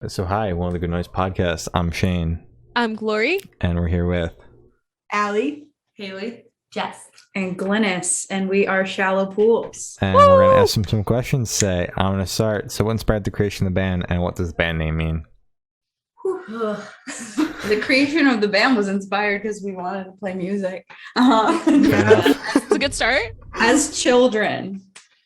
So hi, one of the Good Noise podcasts. I'm Shane. I'm Glory. And we're here with Allie, Haley, Jess, and Glynis, and we are Shallow Pools. and we're gonna ask some questions today. I'm gonna start. So what inspired the creation of the band, and what does the band name mean? The creation of the band was inspired because we wanted to play music. It's a good start. As children.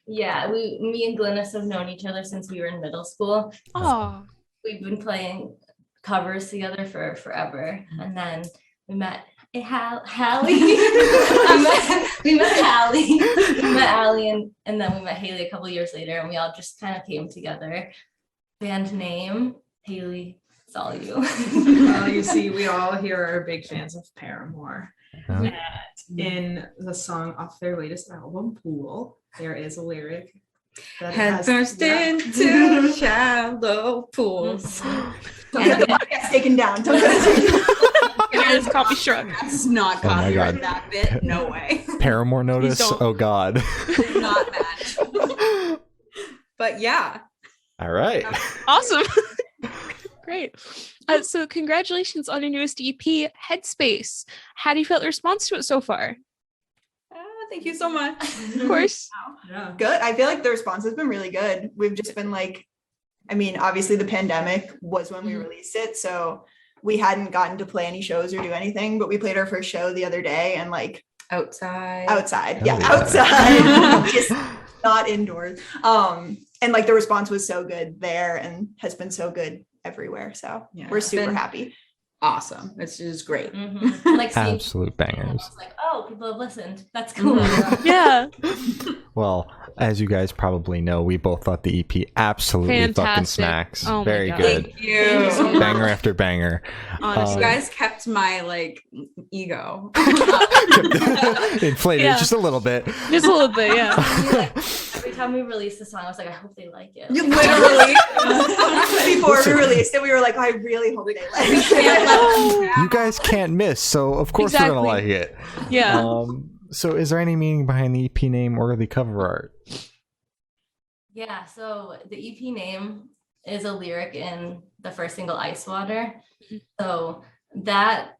Yeah, me and Glynis have known each other since we were in middle school. Oh, We've been playing covers together for forever, and then we met Hallie. we met Hallie, and then we met Haley a couple years later, and we all just kind of came together. Band name, Haley, it's all you. Well, you see, we all here are big fans of Paramore. Yeah. And in the song off their latest album, Pool, there is a lyric that Head first into shallow pools. Don't get the podcast taken down. Don't get it's copy struck. That's not Oh my copyright God. that bit. No way. Paramore notice? don't. Oh God. Not match. But yeah. All right. Awesome. Great. So congratulations on your newest EP, Headspace. How do you feel the response to it so far? Thank you so much. Of course. Yeah. Good. I feel like the response has been really good. We've just been like, I mean, obviously the pandemic was when we released it, so we hadn't gotten to play any shows or do anything, but we played our first show the other day and like Outside. yeah, yeah. outside, just not indoors. And like the response was so good there and has been so good everywhere. So Yeah, we're it's super been happy. Awesome. It's just great. Like seeing Absolute bangers. it's like, oh, people have listened. That's cool. Yeah. Well, as you guys probably know, we both thought the EP absolutely fucking Fantastic. smacks. Oh my Very God. good. Thank you. Banger after banger. Honestly, you guys kept my ego. Inflated Yeah. just a little bit. Just a little bit, yeah. Every time we released the song, I was like, I hope they like it. You literally before we released it, we were like, I really hope they like it. You guys can't miss, so of course we're Exactly. gonna like it. Yeah. So is there any meaning behind the EP name or the cover art? Yeah, so the EP name is a lyric in the first single, Ice Water. So that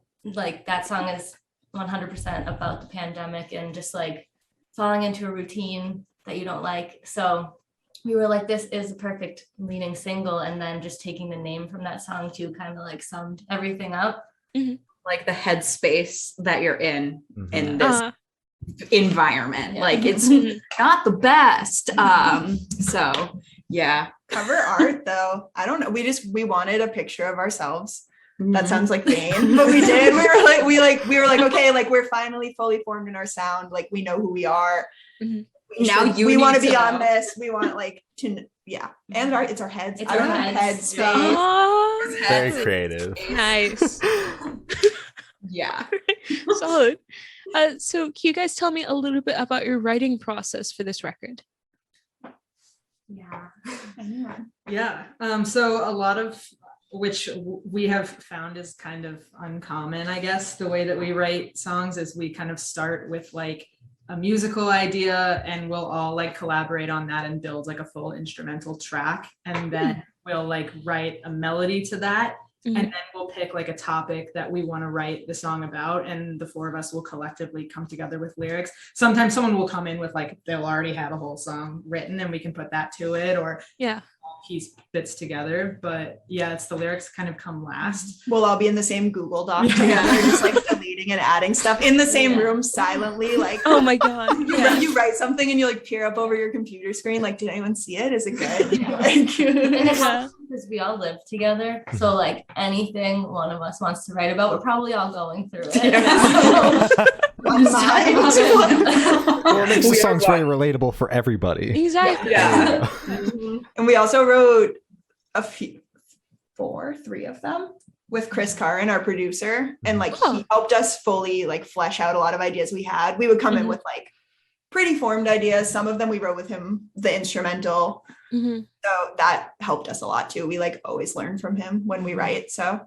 song is 100% about the pandemic and just like falling into a routine that you don't like. So we were like, this is a perfect leading single, and then just taking the name from that song to kind of like summed everything up. Like the headspace that you're in Mhm. this environment. Yeah. Like it's not the best. So yeah. Cover art though, I don't know, we wanted a picture of ourselves. That Mhm. sounds like vain, but we did. We were like, okay, like we're finally fully formed in our sound. Like we know who we are. Mhm. Now you we want to need be to on know. this. We want like to, yeah. And it's our heads. It's I don't our know, heads. headspace. Oh, Very creative. nice. Yeah. Solid. So can you guys tell me a little bit about your writing process for this record? Yeah. Yeah. So a lot of which we have found is kind of uncommon, I guess. The way that we write songs is we kind of start with like a musical idea and we'll all like collaborate on that and build like a full instrumental track. And then we'll like write a melody to that. Mhm. And then we'll pick like a topic that we want to write the song about, and the four of us will collectively come together with lyrics. Sometimes someone will come in with like, they'll already have a whole song written and we can put that to it, or Yeah. piece fits together. But yeah, it's the lyrics kind of come last. We'll all be in the same Google Doc Yeah. together, just like deleting and adding stuff in the same Yeah. room silently. Like, Oh my God. you write something and you like peer up over your computer screen. Like, did anyone see it? Is it good? Yeah. Like, And it Yeah. helps because we all live together. So like anything one of us wants to write about, we're probably all going through it. one mind. Well, it makes the We are songs one. very relatable for everybody. Exactly. Yeah. And we also wrote three of them with Chris Carrin, our producer, and like Oh. he helped us fully like flesh out a lot of ideas we had. We would come in Mhm. with like pretty formed ideas. Some of them we wrote with him, the instrumental. Mhm. So that helped us a lot too. We like always learn from him when we write. So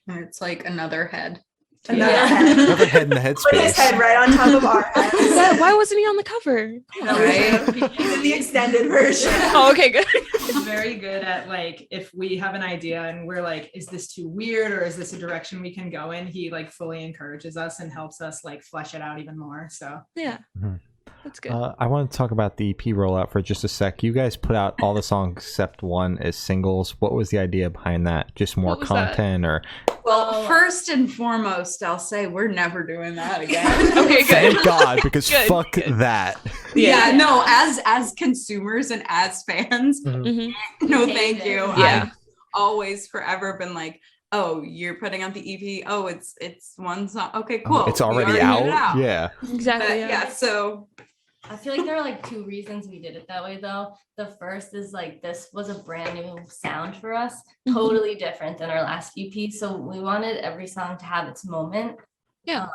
It's like another head Another Yeah. head. Another head in the Put his headspace. head right on top of our heads. Why wasn't he on the cover? Right? He's in the extended version. Oh, okay, good. It's very good at like, if we have an idea and we're like, is this too weird or is this a direction we can go in? He like fully encourages us and helps us like flesh it out even more. So Yeah, Mhm. that's good. I want to talk about the EP rollout for just a sec. You guys put out all the songs except one as singles. What was the idea behind that? Just more What was that? content, or Well, first and foremost, I'll say we're never doing that again. Okay, good. thank God, because Good, fuck good. that. Yeah, no, as consumers and as fans, Mhm. no Hate thank it. you. Yeah. I've always forever been like, oh, you're putting out the EP. Oh, it's one song. Okay, cool. It's We already put it out. Yeah. Exactly. But, Yeah. yeah, so I feel like there are like two reasons we did it that way though. The first is like this was a brand new sound for us, totally different than our last EP. So we wanted every song to have its moment. Yeah.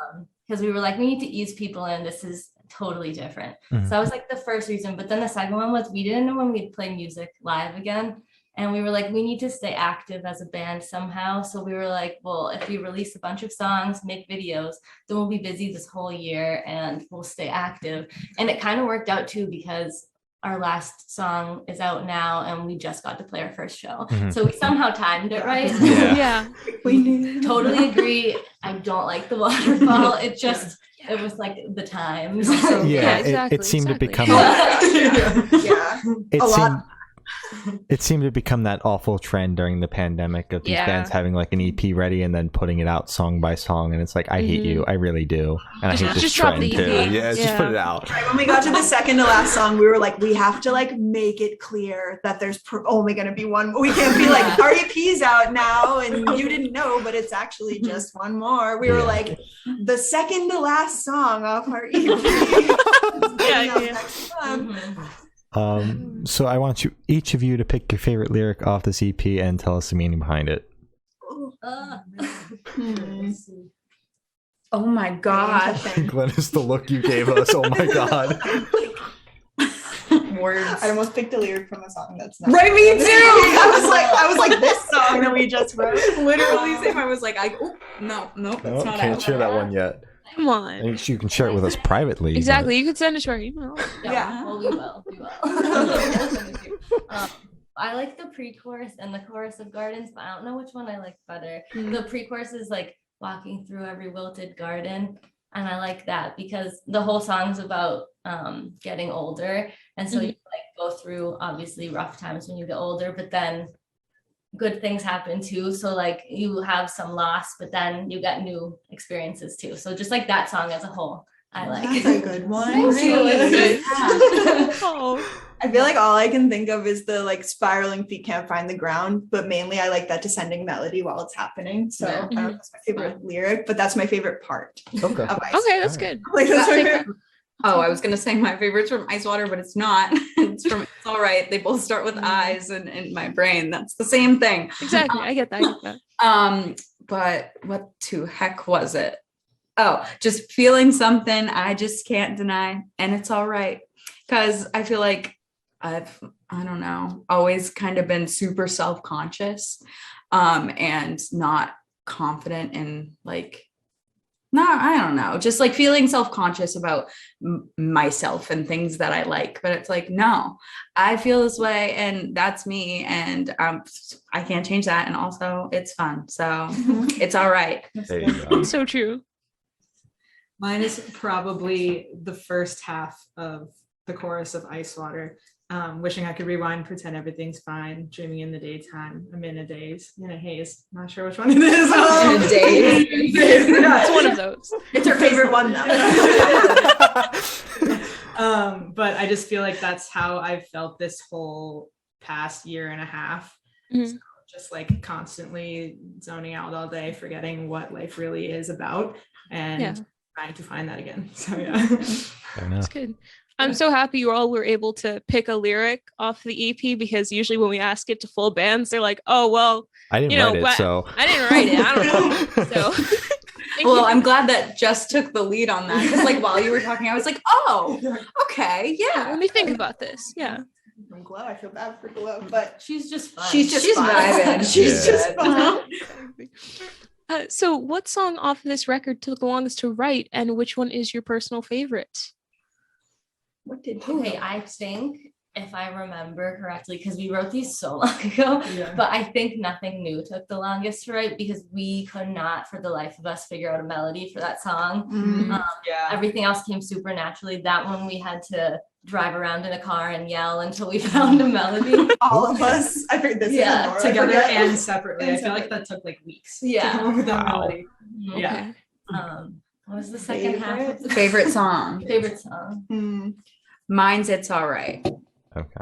Because we were like, we need to ease people in. This is totally different. Mhm. So that was like the first reason. But then the second one was we didn't know when we'd play music live again. And we were like, we need to stay active as a band somehow. So we were like, well, if we release a bunch of songs, make videos, then we'll be busy this whole year and we'll stay active. And it kind of worked out too, because our last song is out now and we just got to play our first show. Mhm. So we somehow timed it right. Yeah. Yeah. We knew. Totally agree. I don't like the waterfall. It just, it was like the times. Yeah, Yeah, it exactly, seemed to exactly. become Yeah. it A lot. seemed it seemed to become that awful trend during the pandemic of these Yeah. bands having like an EP ready and then putting it out song by song, and it's like, I hate you, I really do, and I hate this just drop trend the too. EP. Yeah, just Yeah. put it out. Right, when we got to the second to last song, we were like, we have to like make it clear that there's only going to be one. We can't be like, our EP's out now and you didn't know, but it's actually just one more. We were Yeah. like, the second to last song off our EP. Yeah, yeah. Mhm. So I want you, each of you, to pick your favorite lyric off this EP and tell us the meaning behind it. oh my god. Glennis, the look you gave us. Oh my god. Words. I almost picked a lyric from a song that's not. Right, me too. I was like, this song that we just wrote. Literally same. I was like, no, it's No, not can't out. share that one yet. Come on. And you can share it with us privately. Exactly. You could send it to our email. Yeah. Well, we will. We will. I like the pre-chorus and the chorus of Gardens, but I don't know which one I like better. The pre-chorus is like walking through every wilted garden, and I like that because the whole song's about getting older, and so you like go through obviously rough times when you get older, but then good things happen too. So like you have some loss, but then you get new experiences too. So just like that song as a whole, I like. That's a good one. Thank you. Oh. I feel like all I can think of is the like spiraling feet can't find the ground, but mainly I like that descending melody while it's happening. So Yeah. I don't know if that's my favorite lyric, but that's my favorite part Okay. of Ice. Okay, that's good. Like, that's my favorite. Oh, I was gonna say my favorite's from Ice Water, but it's not. It's from It's All Right. They both start with eyes and in my brain. That's the same thing. Exactly. I get that. I get that. But what to heck was it? Oh, just feeling something I just can't deny, and it's all right. Because I feel like I don't know, always kind of been super self-conscious, and not confident in like, no, I don't know, just like feeling self-conscious about myself and things that I like. But it's like, no, I feel this way and that's me. And I can't change that. And also it's fun. So it's all right. There you go. So true. Mine is probably the first half of the chorus of Ice Water. Wishing I could rewind, pretend everything's fine, dreaming in the daytime, I'm in a daze, in a haze. Not sure which one it is. In a daze. It's one of those. It's her favorite one though. But I just feel like that's how I've felt this whole past year and a half. Mhm. So just like constantly zoning out all day, forgetting what life really is about, and Yeah. trying to find that again. So yeah. Fair enough. That's good. I'm so happy you all were able to pick a lyric off the EP, because usually when we ask it to full bands, they're like, oh, well, I didn't you know, write it, what- so I didn't write it. I don't know. So thank Well, you. I'm glad that Jess took the lead on that. Because like while you were talking, I was like, oh, okay, Yeah, yeah. let me think about this. Yeah. From Glow, I feel bad for Glow, but She's just fun. she's just She's fun. vibing. She's Yeah. just fun. So what song off of this record took the longest to write, and which one is your personal favorite? What did you Okay, I think if I remember correctly, because we wrote these so long ago, Yeah. but I think Nothing New took the longest to write because we could not, for the life of us, figure out a melody for that song. Yeah. Everything else came super naturally. That one we had to drive around in a car and yell until we found a melody. all of us? I think this Yeah, is Nora, I Together forget. and separately. And I feel like that took like weeks. Yeah. To come up with that Wow. melody. Mhm. Yeah. Okay. What was the second half of the Favorite song. favorite song? Hmm, Mine's It's All Right. Okay.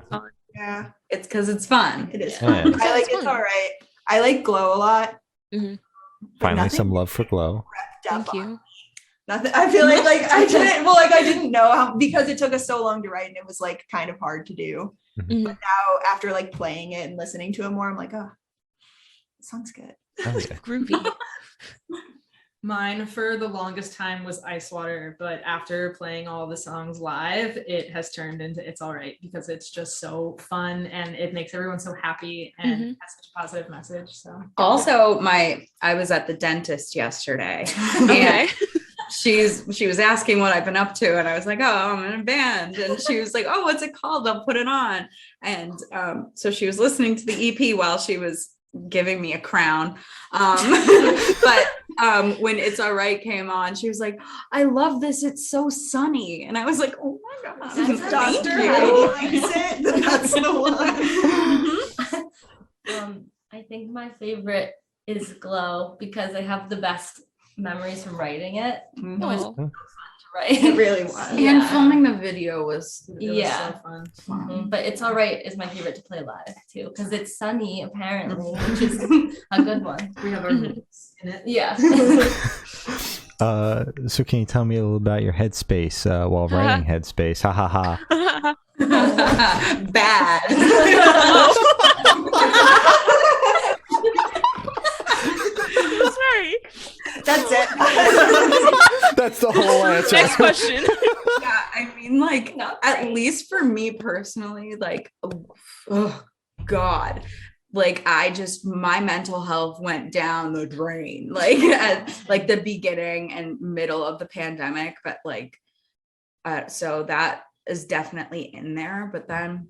yeah, It's because it's fun. it is Yeah. fun. Yeah, I like it's It's fun. All Right. I like Glow a lot. Mhm. but Finally, nothing some love for Glow. wrapped up Thank on you. Nothing. I feel like I didn't. Well, like I didn't know how because it took us so long to write, and it was like kind of hard to do. Mhm. But now, after like playing it and listening to it more, I'm like, oh, this song's good. Oh, yeah. Groovy. Mine for the longest time was Ice Water, but after playing all the songs live, it has turned into It's All Right because it's just so fun and it makes everyone so happy and Mhm. has such a positive message. So Also, I was at the dentist yesterday. Okay. And she was asking what I've been up to, and I was like, oh, I'm in a band. And she was like, oh, what's it called? I'll put it on. And so she was listening to the EP while she was giving me a crown. But when It's All Right came on, she was like, I love this. It's so sunny. And I was like, oh my God. That's thank Doctor you." Heidi likes it. Then that's the one. I think my favorite is Glow because I have the best memories from writing it. It was Oh. fun to write. It really was. And Yeah. filming the video was it was Yeah. so fun. Mhm. But It's All Right is my favorite to play live too because it's sunny apparently, which is a good one. We have our Mhm. roots in it. Yeah. So can you tell me a little about your headspace while writing Headspace? Ha ha ha. bad. Sorry. That's it. That's the whole answer. Next question. Yeah, I mean, like, Not at great. least for me personally, like, oh God, like my mental health went down the drain, like at like the beginning and middle of the pandemic, but like, so that is definitely in there. But then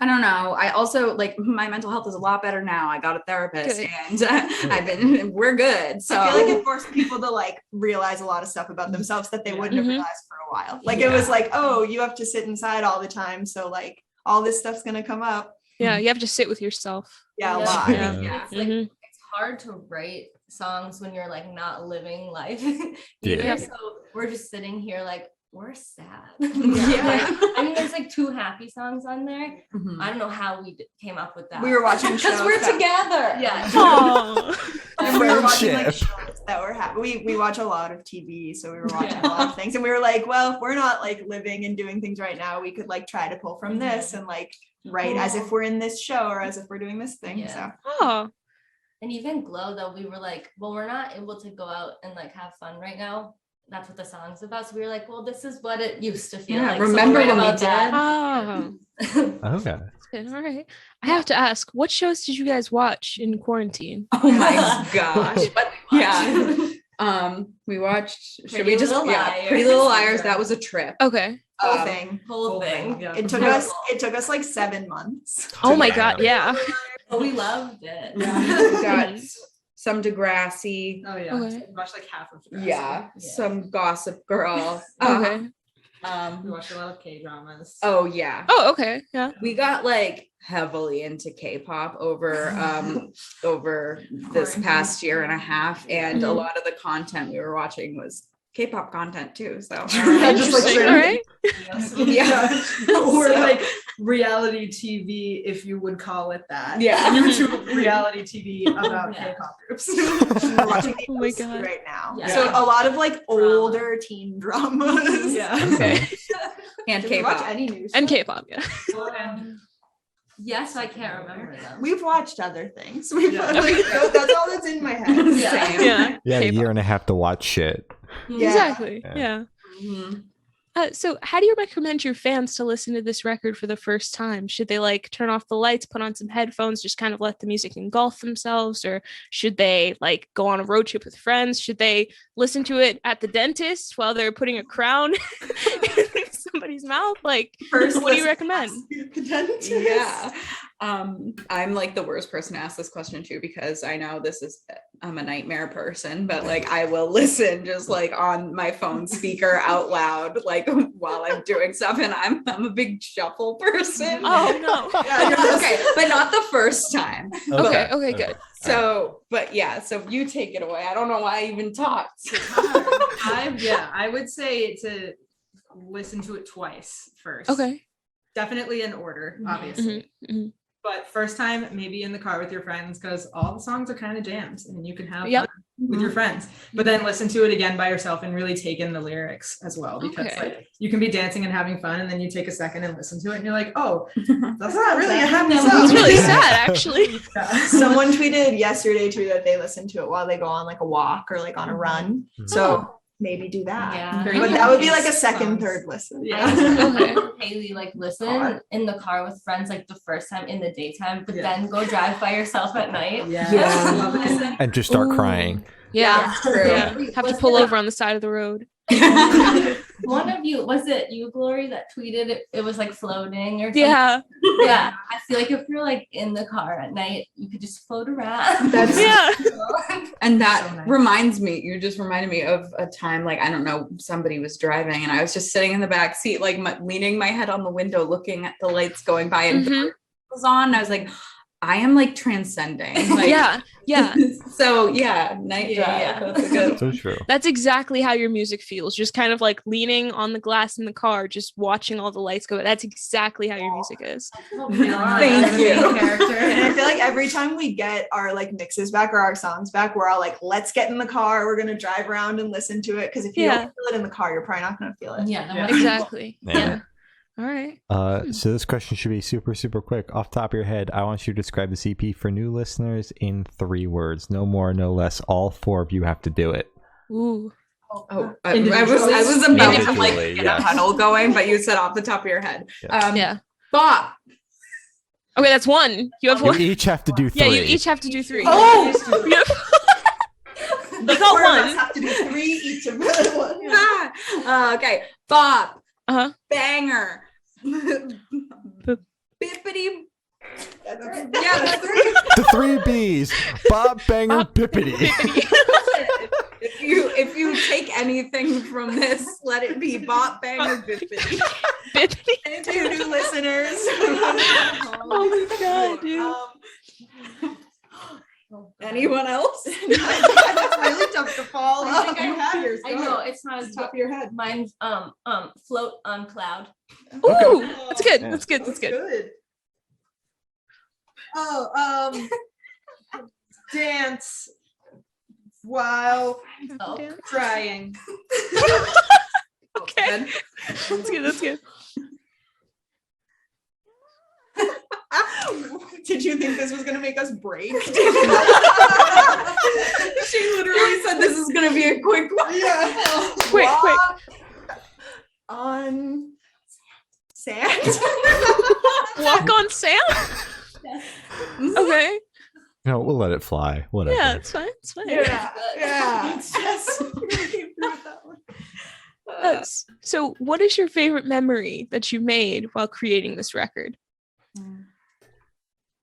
I don't know. I also like my mental health is a lot better now. I got a therapist Good. and we're good. So I feel like it forced people to like realize a lot of stuff about themselves that they wouldn't have Mhm. realized for a while. Like it was like, oh, you have to sit inside all the time, so like all this stuff's gonna come up. Yeah, you have to sit with yourself. Yeah, a Yeah. lot. Yeah. Yeah. It's like Mhm. it's hard to write songs when you're like not living life Yeah. either. So we're just sitting here like we're sad. Yeah. I mean, there's like 2 happy songs on there. Mhm. I don't know how we came up with that. We were watching because shows we're that- together. Yeah. Oh. and we were watching like Friendship. shows that were happy. We watch a lot of TV, so we were watching a lot of things, and we were like, well, if we're not like living and doing things right now, we could like try to pull from this and like write as if we're in this show or as if we're doing this thing. Yeah. So Oh. And even Glow, though, we were like, well, we're not able to go out and like have fun right now. That's what the song's about. So we were like, well, this is what it used to feel Yeah, like. So remember we'll write when we about that. Oh. Okay. Good. All right. I have to ask, what shows did you guys watch in quarantine? Oh my gosh. But Yeah. We watched should Pretty we just Little yeah, Liars. Pretty Little Liars. That was a trip. Okay. whole Um, thing. whole thing. Yeah. It took us like 7 months. Oh my God. Yeah. But we loved it. We got some Degrassi. Oh yeah. Okay. We watched like half of it. Yeah, Yeah. some Gossip Girl. Okay. We Um, watched a lot of K dramas. oh yeah. Oh, okay. Yeah. We got like heavily into K-pop over this past year and a half, and a Mhm. lot of the content we were watching was K-pop content too. So Yeah, just like Interesting. All right. yeah, Or So- like reality TV, if you would call it that. Yeah. YouTube reality TV about Yeah. K-pop groups. We're watching the Oh my OC God. right now. Yeah. So a lot of like older teen dramas. Yeah. Okay. and Did we watch K-pop. any new And stuff? K-pop. Yeah. Yes, I can't remember them. We've watched other things. We've Yeah. like, that's all that's in my head. Yeah. Same. Yeah. Yeah, a K-pop. year and a half to watch shit. Yeah. Exactly. Yeah. Yeah. Mhm. So how do you recommend your fans to listen to this record for the first time? Should they like turn off the lights, put on some headphones, just kind of let the music engulf themselves? Or should they like go on a road trip with friends? Should they listen to it at the dentist while they're putting a crown in somebody's mouth? Like, what do you recommend? Yeah. I'm like the worst person to ask this question to, because I know I'm a nightmare person, but like I will listen just like on my phone speaker out loud, like while I'm doing stuff, and I'm a big shuffle person. Oh no. Yeah, okay, but not the first time. Okay, good. So, but yeah, so you take it away. I don't know why I even talked. I would say to listen to it twice first. Okay. Definitely in order, obviously. But first time, maybe in the car with your friends, because all the songs are kind of jams and you can have fun with your friends. But then listen to it again by yourself and really take in the lyrics as well, because like you can be dancing and having fun, and then you take a second and listen to it and you're like, oh, that's not really a happy song. It's really sad, actually. Someone tweeted yesterday too that they listen to it while they go on like a walk or like on a run. So maybe do that. Yeah. But that would be like a second, third listen. Okay. Haley, like listen in the car with friends like the first time in the daytime, but then go drive by yourself at night. Yeah. And just start crying. Yeah. True. Yeah. Have to pull over on the side of the road. One of you, was it you, Glory, that tweeted it was like floating or something? Yeah. Yeah. I feel like if you're like in the car at night, you could just float around. And that So nice. reminds me, you just reminded me of a time, like, I don't know, somebody was driving and I was just sitting in the back seat, like leaning my head on the window, looking at the lights going by, and it was on. And I was like, I am like transcending. Like, yeah. So yeah, night drive. Yeah. That's a good So true. That's exactly how your music feels. Just kind of like leaning on the glass in the car, just watching all the lights go. That's exactly how your music is. Thank you. Character. And I feel like every time we get our like mixes back or our songs back, we're all like, let's get in the car. We're gonna drive around and listen to it. Because if you don't feel it in the car, you're probably not gonna feel it. Yeah. Exactly. Yeah. All right. So this question should be super, super quick. Off the top of your head, I want you to describe the CP for new listeners in 3 words. No more, no less. All 4 of you have to do it. Ooh. I was about to like Individually, get yes. a huddle going, but you said off the top of your head. Yeah. Bop. Okay, that's 1. You have You 1. each have to do 3. Yeah, you each have to do 3. Oh! Yep. The got 4 of us one. have to do 3 each of them. Okay. Bop. Uh-huh. Banger. Bippity. That's right. Yeah, that's right. The 3 B's. Bob, Banger, Bippity. If you take anything from this, let it be bop, banger, bippity. Bippity. And to new listeners. Oh my god, dude. Anyone else? That's really tough to follow. I think You have yours. I know it's not as Top of your head. mine's float on cloud. Ooh, that's good. Yeah. That's good. That's good. Oh, dance while Oh. crying. Okay. That's good. That's good. Did you think this was gonna make us break? She literally said this is gonna be a quick one. Yeah. Quick. On sand. Walk on sand? Okay. No, we'll let it fly. Whatever. Yeah, it's fine. It's fine. Yeah. It's just So what is your favorite memory that you made while creating this record?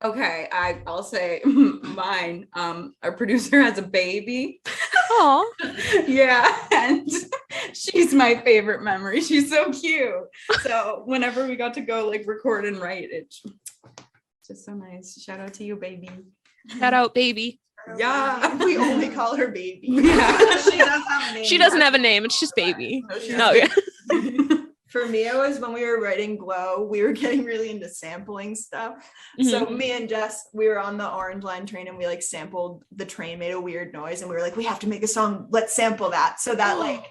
Okay, I'll say mine. Our producer has a baby. Aw. Yeah, and she's my favorite memory. She's so cute. So whenever we got to go like record and write, it's just so nice. Shout out to you, baby. Shout out, baby. Yeah. We only call her baby. Yeah. She does have a name. She doesn't have a name. It's just baby. No, Oh, yeah. For me, it was when we were writing Glow, we were getting really into sampling stuff. So me and Jess, we were on the Orange Line train and we like sampled the train made a weird noise and we were like, we have to make a song. Let's sample that. So that like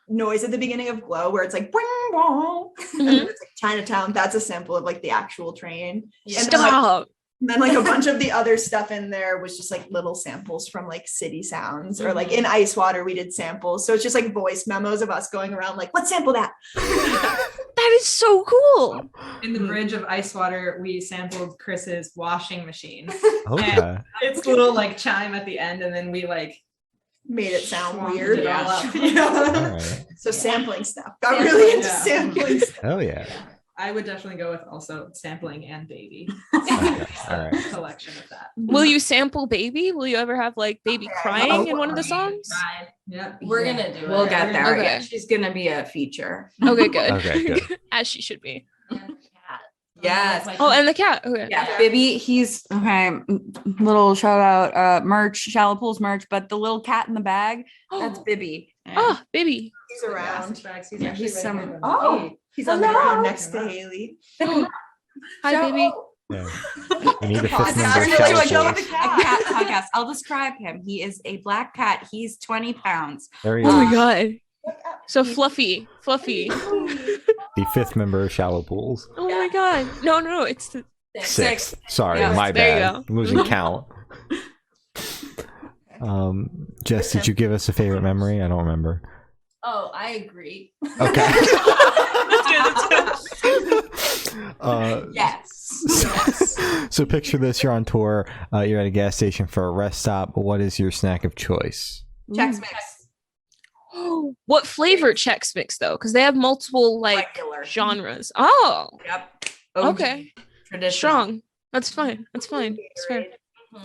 noise at the beginning of Glow where it's like, bing, bong, and then it's like Chinatown. That's a sample of like the actual train. And then, like, Stop. And then like a bunch of the other stuff in there was just like little samples from like city sounds, or like in Ice Water we did samples. So it's just like voice memos of us going around like, let's sample that. That is so cool. In the bridge of Ice Water, we sampled Chris's washing machine. Okay. And it's little like chime at the end, and then we like Made it sound swamped weird. it all up. All Yeah. right. So sampling stuff. Got really into Yeah. sampling stuff. Hell yeah. I would definitely go with also sampling and baby. Okay. All right. Collection of that. Will you sample Baby? Will you ever have like Baby crying in one of the songs? Yeah. We're gonna do it. We'll get there. Okay. Yeah, she's gonna be a feature. Okay, good. Okay, good. As she should be. Yes. Oh, and the cat. Okay. Yeah, Bibby, he's okay. Little shout out, merch, Shallow Pools merch, but the little cat in the bag, that's Bibby. Oh, Baby. He's around. He's He's some- He's on the ground next to Haley. Hi, Baby. Yeah. We need a fifth Podcast. member. Really like Shallow go Pools. with the A cat podcast. I'll describe him. He is a black cat. He's 20 pounds. There he Oh my is. god. So fluffy. The fifth member of Shallow Pools. Oh my god. No, it's the Sixth. Sorry, Yeah. my There you bad. Losing count. Jess, did you give us a favorite memory? I don't remember. Oh, I agree. Okay. Yes. So picture this: you're on tour. You're at a gas station for a rest stop. What is your snack of choice? Chex Mix. What flavor Chex Mix though? Because they have multiple like Regular. genres. Oh, Yep. okay. Traditional. Strong. That's fine. That's fair.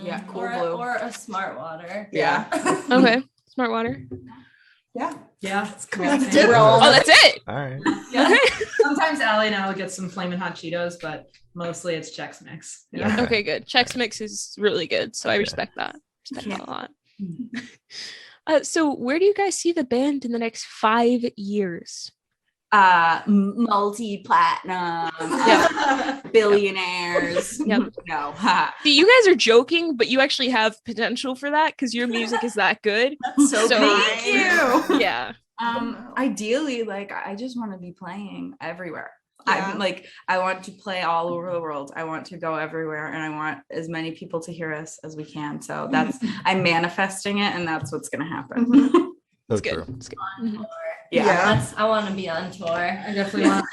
Yeah, cool or, blue. or a smart water. Yeah. Okay. Smart water. Yeah. Yeah, it's cool. That's Same. it. Oh, that's it. All right. Okay. Sometimes Allie and I will get some flaming hot Cheetos, but mostly it's Chex Mix. Yeah. Okay, good. Chex Mix is really good, so I respect that. Respect that a lot. So where do you guys see the band in the next 5 years? Multi-platinum. Billionaires. Yep. No. See, you guys are joking, but you actually have potential for that because your music is that good. So So- kind. Thank you. Yeah. Ideally, like I just want to be playing everywhere. Yeah. I'm like, I want to play all over the world. I want to go everywhere, and I want as many people to hear us as we can. So that's I'm manifesting it, and that's what's gonna happen. So It's true. good. It's good. Mhm. Yeah. I want to be on tour. I definitely want,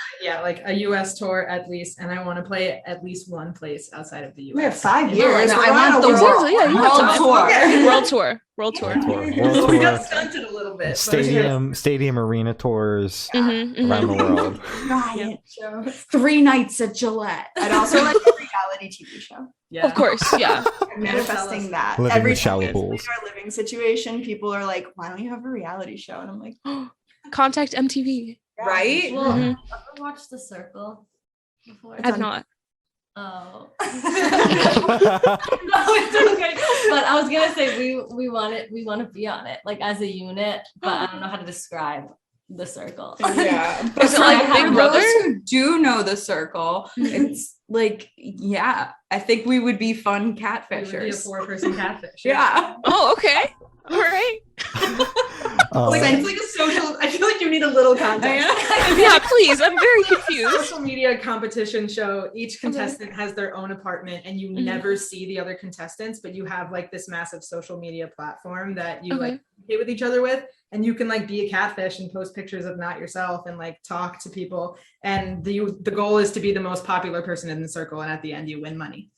like a U.S. tour at least, and I want to play at least one place outside of the U.S. We have 5 years. No, We're I on want a the world- Exactly, yeah, you have World time. tour. Okay. World tour. World tour. World We got tour, stunted a little bit. but- stadium arena tours Mhm, around mhm. the world. Riot show. 3 nights at Gillette. I'd also like a reality TV show. Yeah. Of course, yeah. I'm manifesting that. Living Every the shallow time we pools. explain our living situation, people are like, "Why don't you have a reality show?" And I'm like, Contact MTV. Right? Well, Mhm. ever watched The Circle before? I've not. Oh. No, it's okay. But I was gonna say we want to be on it, like as a unit, but I don't know how to describe The Circle. Yeah. But Is it like for Big Brother? those who do know the circle, it's like, yeah, I think we would be fun We would be a catfishers. 4-person catfish. Yeah. Oh, okay. All right. Like, Um, it's like a social. I feel like you need a little context. Yeah, please. I'm very confused. Social media competition show. Each contestant has their own apartment, and you Mhm. never see the other contestants, but you have like this massive social media platform that you Okay. like communicate with each other with, and you can like be a catfish and post pictures of not yourself and like talk to people. And the goal is to be the most popular person in the circle, and at the end you win money.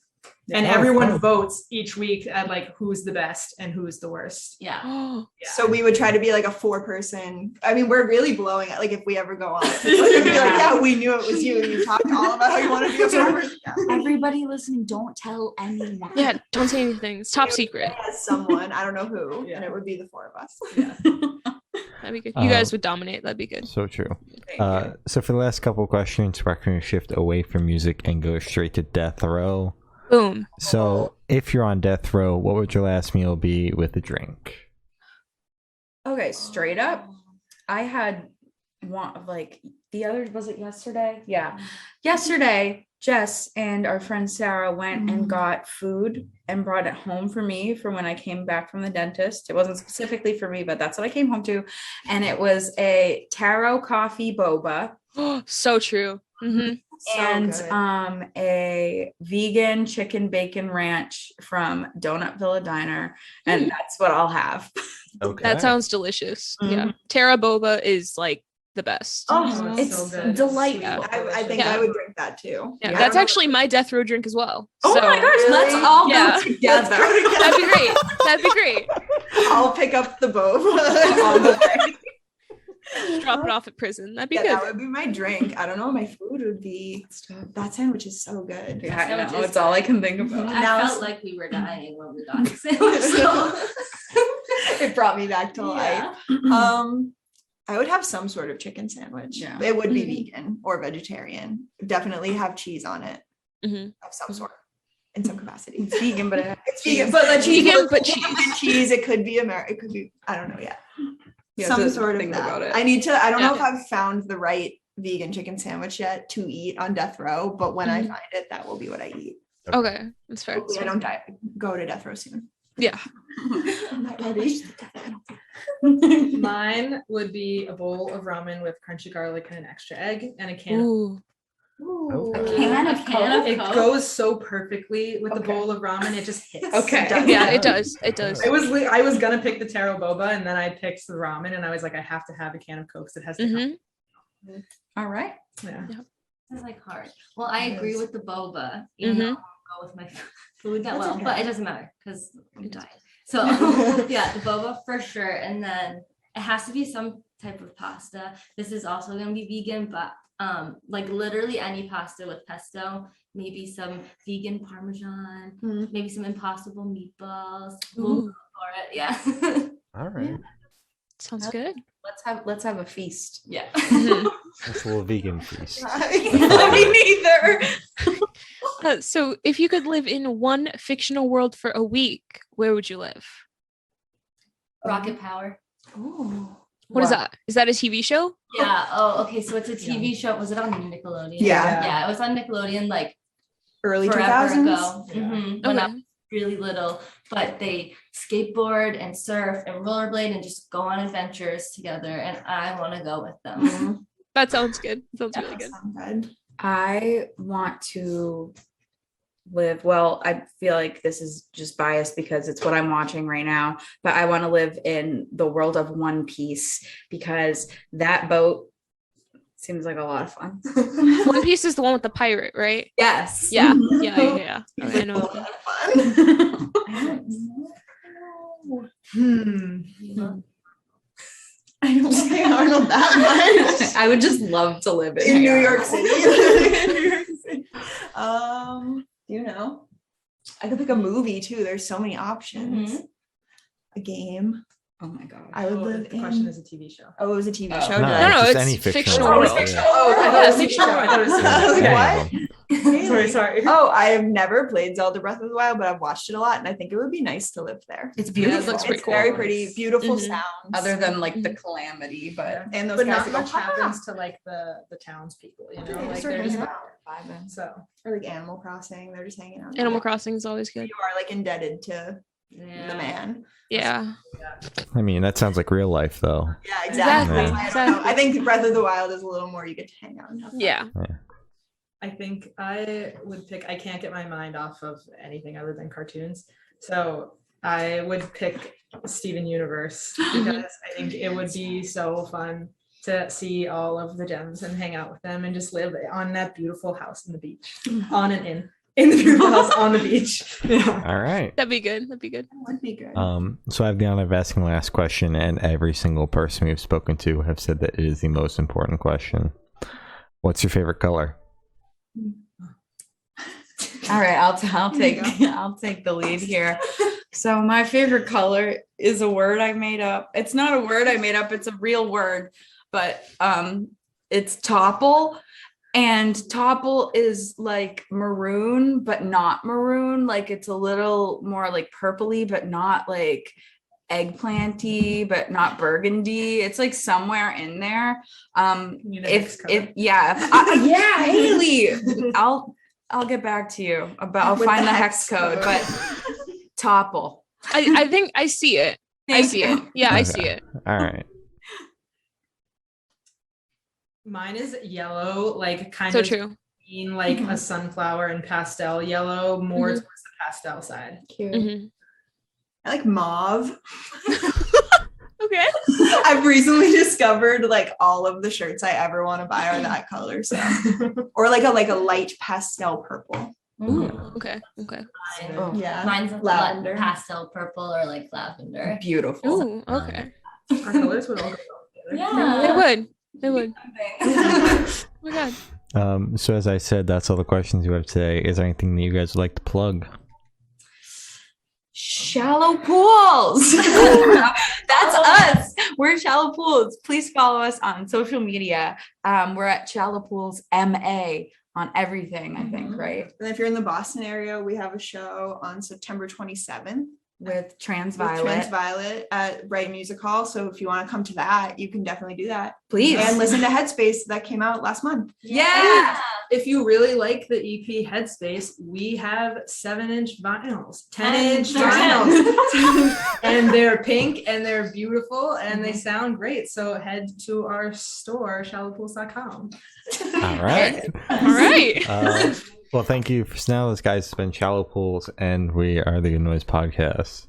And Oh, everyone cool. votes each week at like who's the best and who's the worst. Yeah. Oh, Yeah. so we would try to be like a 4-person. I mean, we're really blowing it. Like if we ever go on, it, we'd be like, "Yeah, we knew it was you." And you talked all about how you want to be a 4-person. Yeah. Everybody listening, don't tell anyone. yeah. Don't say anything. It's top secret. As someone, I don't know who, Yeah. and it would be the 4 of us. That'd be good. You guys would dominate. That'd be good. So true. So for the last couple of questions, we're going to shift away from music and go straight to death row. Boom. So if you're on death row, what would your last meal be with a drink? Okay, straight up, I had one like the other, was it yesterday? Yeah. Yesterday, Jess and our friend Sarah went and got food and brought it home for me for when I came back from the dentist. It wasn't specifically for me, but that's what I came home to. And it was a taro coffee boba. So true. Hmm. and good. a vegan chicken bacon ranch from Donut Villa Diner, and that's what I'll have. Okay. That sounds delicious. Yeah. Mhm. Terra boba is like the best. Oh, it's it's so good. delightful. I think Yeah. I would drink that too. Yeah, I that's don't know. actually my death row drink as well. Oh So my gosh, let's Really? all Yeah. go together. that'd be great. That'd be great. I'll pick up the boba. Just drop it off at prison. That'd be Yeah, good. that would be my drink. I don't know what my food would be. That sandwich is so good. Yeah, I Sandwich know, is it's all I good. can think about. I Now felt like we were dying when we got the sandwich. So. It brought me back to life. Yeah. I would have some sort of chicken sandwich. Yeah. It would be Mhm. vegan or vegetarian. Definitely have cheese on it Mhm. of some sort in some capacity. It's vegan, but It's vegan, but the cheese, Vegan, but cheese. It could be American. It could be. I don't know yet. Some sort of think that. about it. I need to. I don't know if Yeah. I've found the right vegan chicken sandwich yet to eat on death row, but when I Mhm. find it, that will be what I eat. Okay, that's fair. Hopefully I don't go to death row soon. Yeah. I'm not ready. Mine would be a bowl of ramen with crunchy garlic and an extra egg and a can. Ooh. A can of Coke? It goes so perfectly with the Okay. bowl of ramen. It just hits. Okay. Yeah, it does. It does. I was gonna pick the taro boba, and then I picked the ramen, and I was like, I have to have a can of Coke. So it has to come. Mhm. All right. Yeah. It's like hard. Well, I It agree is. with the boba, even though I Mhm. don't go with my food that That's well, okay. but it doesn't matter because I'm dying. So yeah, the boba for sure. And then it has to be some type of pasta. This is also gonna be vegan, but like literally any pasta with pesto, maybe some vegan parmesan, Mm. maybe some impossible meatballs. Ooh. We'll go for it. Yeah. All right. Sounds good. Let's have a feast. Yeah. Mhm. That's a little vegan feast. Me neither. So, if you could live in one fictional world for a week, where would you live? Rocket power. What is that? Is that a TV show? Yeah. Oh, okay. So it's a TV show. Was it on Nickelodeon? Yeah. Yeah, it was on Nickelodeon like Early forever 2000s. ago. Yeah. When I Okay. was really little, but they skateboard and surf and rollerblade and just go on adventures together, and I want to go with them. Mhm. That sounds good. Sounds Yeah. really good. Sound good. I want to live, well, I feel like this is just biased because it's what I'm watching right now, but I want to live in the world of One Piece because that boat seems like a lot of fun. One Piece is the one with the pirate, right? Yes. Yeah. Yeah. I know. A lot of fun. I don't like Arnold that much. I would just love to live In New here. York City. In New York City. You know, I could pick a movie too. There's so many options. A game. Oh my god. I would Oh, live the question in. is a TV show. Oh, it was a TV Oh. show. No, did No, I- no, just it's any fictional Oh, it's world. fictional. Oh, I I thought thought it it was was fictional. I thought it was I was like, Any what? of them. Sorry, sorry. Oh, I have never played Zelda Breath of the Wild, but I've watched it a lot, and I think it would be nice to live there. It's Yeah, it beautiful. looks pretty It's cool. very pretty, beautiful Mhm. sounds. Other than like the calamity, but and those But guys not that go, much "Ha!" happens to like the townspeople, you know, Yeah, like just they're sort of just hanging vibing. So or like Animal Crossing, they're just hanging out. Animal Crossing is always good. You are like indebted to Yeah. the man. Yeah. I mean, that sounds like real life, though. Yeah, Exactly, exactly. I don't know. I think Breath of the Wild is a little more you get to hang out and have fun. Yeah. I think I would pick, I can't get my mind off of anything other than cartoons. So I would pick Steven Universe because I think it would be so fun to see all of the gems and hang out with them and just live on that beautiful house on the beach. On and in the beautiful house on the beach. Yeah. All right. That'd be good. That'd be good. That would be good. So I have the honor of asking the last question, and every single person we've spoken to have said that it is the most important question. What's your favorite color? all right, I'll take the lead here. So my favorite color is a word I made up. It's not a word I made up, it's a real word, but it's topple. And topple is like maroon, but not maroon. Like it's a little more like purpley, but not like eggplanty, but not burgundy. It's like somewhere in there. Yeah, Haley, I'll get back to you about. I'll With find the the hex hex code, code. but topple. I think I see it. I see it. Yeah, I see it. All right. Mine is yellow, like kind So of true. green, like a sunflower and pastel yellow, more towards the pastel side. Cute. Mhm. I like mauve. Okay. I've recently discovered like all of the shirts I ever want to buy are that color. So, or like a light pastel purple. Ooh, okay. Okay. Oh, Yeah, Mine's lavender. pastel purple or like lavender. beautiful. Ooh, okay. Our colors would all go together. Yeah. They would. They would. Oh my god. So as I said, that's all the questions you have today. Is there anything that you guys would like to plug? Shallow Pools. That's us. We're Shallow Pools. Please follow us on social media. We're at Shallow Pools MA on everything, I think, right? And if you're in the Boston area, we have a show on September 27th With Trans with Violet. Trans Violet at Bright Music Hall. So if you want to come to that, you can definitely do that. Please. And listen to Headspace that came out last month. Yeah. If you really like the EP Headspace, we have 7-inch vinyls, 10-inch They're vinyls, and they're pink and they're beautiful and they sound great. So head to our store, shallowpools.com. All right. All right. Well, thank you for now. This guy's been Shallow Pools, and we are the Good Noise Podcast.